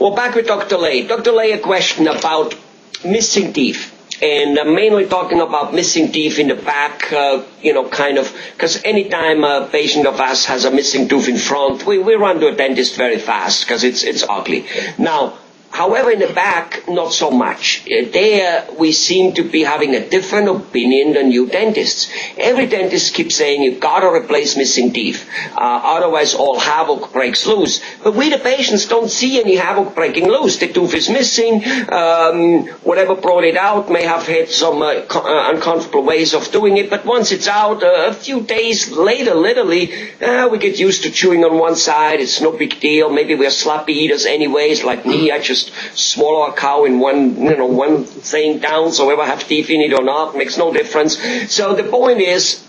Well, back with Dr. Leigh. Dr. Leigh, a question about missing teeth. And I'm mainly talking about missing teeth in the back, kind of, because anytime a patient of us has a missing tooth in front, we run to a dentist very fast because it's ugly. Now, however, in the back, not so much. There, we seem to be having a different opinion than you dentists. Every dentist keeps saying you've got to replace missing teeth, otherwise all havoc breaks loose. But we, the patients, don't see any havoc breaking loose. The tooth is missing. Whatever brought it out may have had some uncomfortable ways of doing it. But once it's out, a few days later, literally, we get used to chewing on one side. It's no big deal. Maybe we're sloppy eaters anyways, like me. I just swallow a cow in one thing down, so whether I have teeth in it or not makes no difference. So the point is,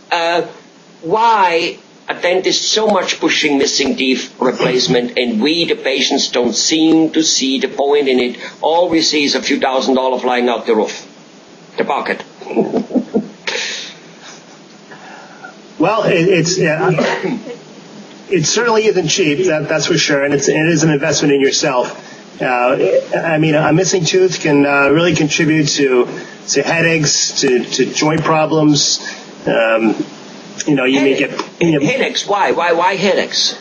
why a dentist so much pushing missing teeth replacement, and we, the patients, don't seem to see the point in it. All we see is a few $1,000 flying out the roof, the pocket. Well, it certainly isn't cheap, that's for sure, and it is an investment in yourself. I mean, a missing tooth can really contribute to headaches, to joint problems. You may get headaches. Why headaches?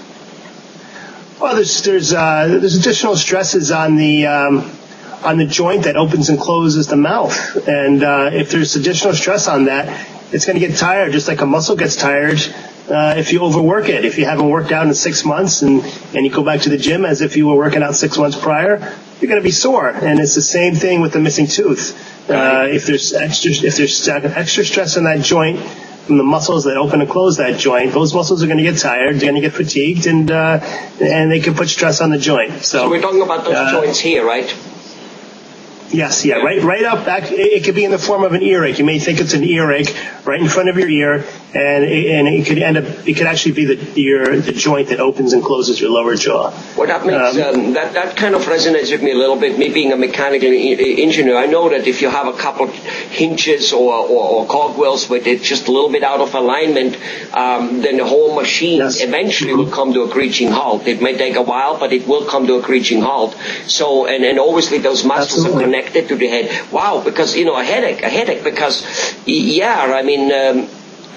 Well, there's additional stresses on the joint that opens and closes the mouth, and if there's additional stress on that, it's going to get tired, just like a muscle gets tired. If you overwork it, if you haven't worked out in 6 months and you go back to the gym as if you were working out 6 months prior, you're going to be sore. And it's the same thing with the missing tooth. If there's extra stress on that joint from the muscles that open and close that joint, those muscles are going to get tired, they're going to get fatigued, and they can put stress on the joint. So we're talking about those joints here, right? Yes, yeah, right up back. It could be in the form of an earache. You may think it's an earache right in front of your ear, and it could end up. It could actually be the joint that opens and closes your lower jaw. Well, that makes that kind of resonates with me a little bit. Me being a mechanical engineer, I know that if you have a couple hinges or cogwheels with it just a little bit out of alignment, then the whole machine eventually will come to a screeching halt. It may take a while, but it will come to a screeching halt. So, and obviously those muscles are connected to the head. Wow, because, a headache, because,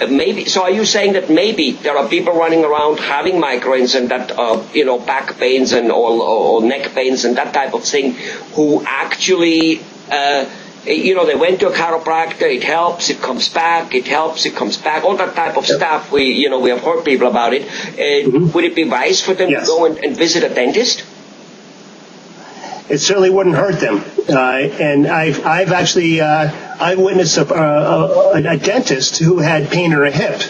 maybe, so are you saying that maybe there are people running around having migraines and that, back pains and or neck pains and that type of thing, who actually, they went to a chiropractor, it helps, it comes back, it helps, it comes back, all that type of stuff. We have heard people about it. Would it be wise for them to go and visit a dentist? It certainly wouldn't hurt them. And I've actually I witnessed a dentist who had pain in her hip,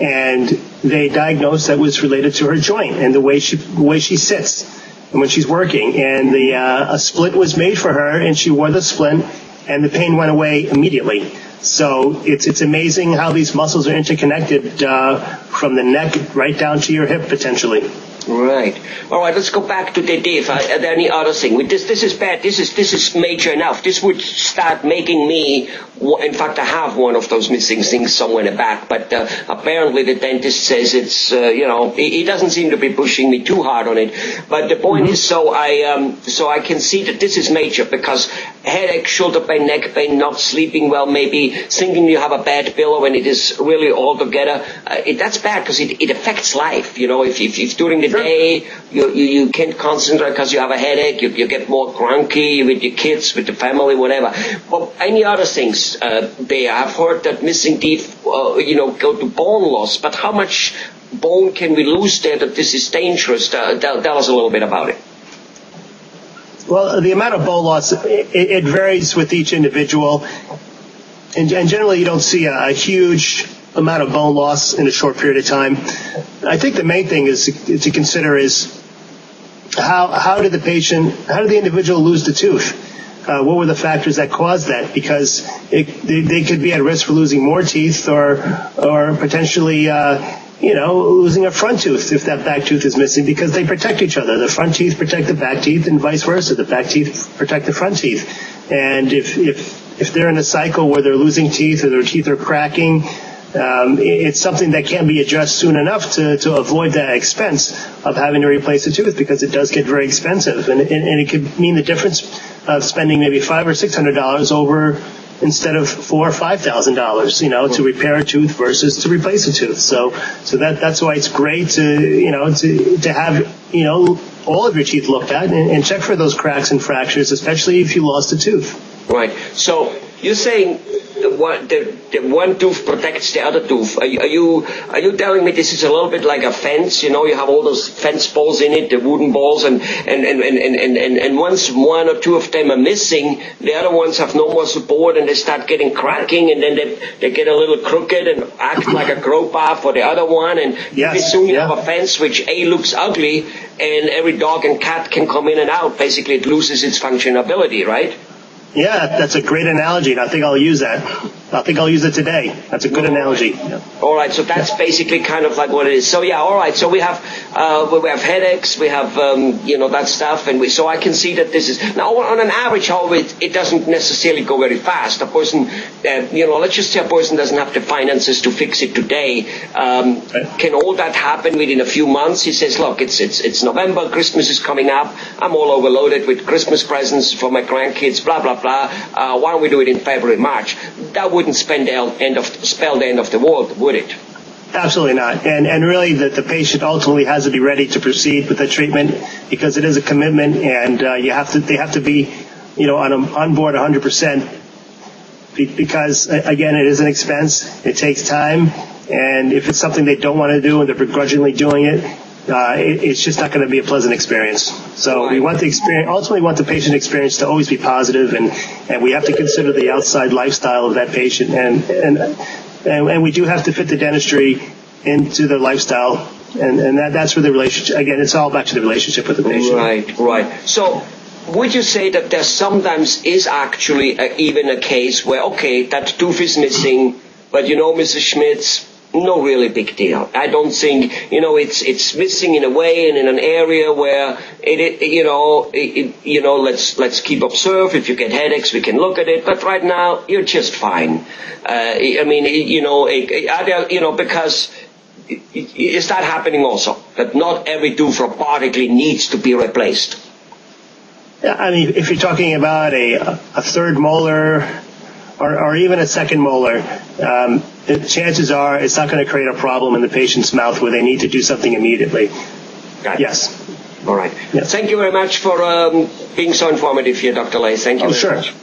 and they diagnosed that was related to her joint and the way she sits and when she's working. And a splint was made for her, and she wore the splint, and the pain went away immediately. So it's amazing how these muscles are interconnected from the neck right down to your hip potentially. Right. All right. Let's go back to the teeth. Are there any other thing? This is bad. This is major enough. This would start making me. In fact, I have one of those missing things somewhere in the back. But apparently, the dentist says it's. He doesn't seem to be pushing me too hard on it. But the point is, so I can see that this is major, because headache, shoulder pain, neck pain, not sleeping well, maybe thinking you have a bad pillow when it is really all together. That's bad because it affects life. If during the day you can't concentrate because you have a headache, you get more cranky with your kids, with the family, whatever. But any other things there? I've heard that missing teeth, go to bone loss. But how much bone can we lose there that this is dangerous? Tell us a little bit about it. Well, the amount of bone loss, it varies with each individual. And generally you don't see a huge amount of bone loss in a short period of time. I think the main thing is to consider is how did the individual lose the tooth? What were the factors that caused that? Because they could be at risk for losing more teeth or potentially losing a front tooth if that back tooth is missing, because they protect each other. The front teeth protect the back teeth and vice versa. The back teeth protect the front teeth. And if they're in a cycle where they're losing teeth or their teeth are cracking, it's something that can be addressed soon enough to avoid that expense of having to replace a tooth, because it does get very expensive, and it could mean the difference of spending maybe $500 or $600 over instead of $4,000 or $5,000, to repair a tooth versus to replace a tooth. So that's why it's great to have all of your teeth looked at and check for those cracks and fractures, especially if you lost a tooth. Right. So you're saying the one tooth protects the other tooth. Are you telling me this is a little bit like a fence? You have all those fence balls in it, the wooden balls, and once one or two of them are missing, the other ones have no more support, and they start getting cracking, and then they get a little crooked and act like a grow path for the other one, and pretty soon you have a fence which looks ugly, and every dog and cat can come in and out. Basically, it loses its functionality, right? Yeah, that's a great analogy, and I think I'll use that. I think I'll use it today. That's a good analogy. Yeah. All right, so that's basically kind of like what it is. So yeah, all right. So we have headaches, we have that stuff, and so I can see that this is now on an average. However, it doesn't necessarily go very fast. A person, let's just say a person doesn't have the finances to fix it today. Can all that happen within a few months? He says, look, it's November, Christmas is coming up. I'm all overloaded with Christmas presents for my grandkids. Blah blah blah. Why don't we do it in February, March? That wouldn't spell the end of the world, would it? Absolutely not. And really, the patient ultimately has to be ready to proceed with the treatment, because it is a commitment, and they have to be, on board 100%. Because again, it is an expense. It takes time, and if it's something they don't want to do and they're begrudgingly doing it, it's just not going to be a pleasant experience. So we want ultimately want the patient experience to always be positive, and we have to consider the outside lifestyle of that patient, and we do have to fit the dentistry into the lifestyle, and that's where the relationship, again, it's all back to the relationship with the patient. Right. So would you say that there sometimes is actually even a case where, okay, that tooth is missing, but Mrs. Schmitz, no really big deal. I don't think, it's missing in a way and in an area where let's keep observe. If you get headaches, we can look at it. But right now, you're just fine. Because is that happening also? That not every tooth robotically needs to be replaced? Yeah, I mean, if you're talking about a third molar or even a second molar, the chances are it's not going to create a problem in the patient's mouth where they need to do something immediately. Got it. Yes. All right. Yes. Thank you very much for being so informative here, Dr. Leigh. Thank you very much.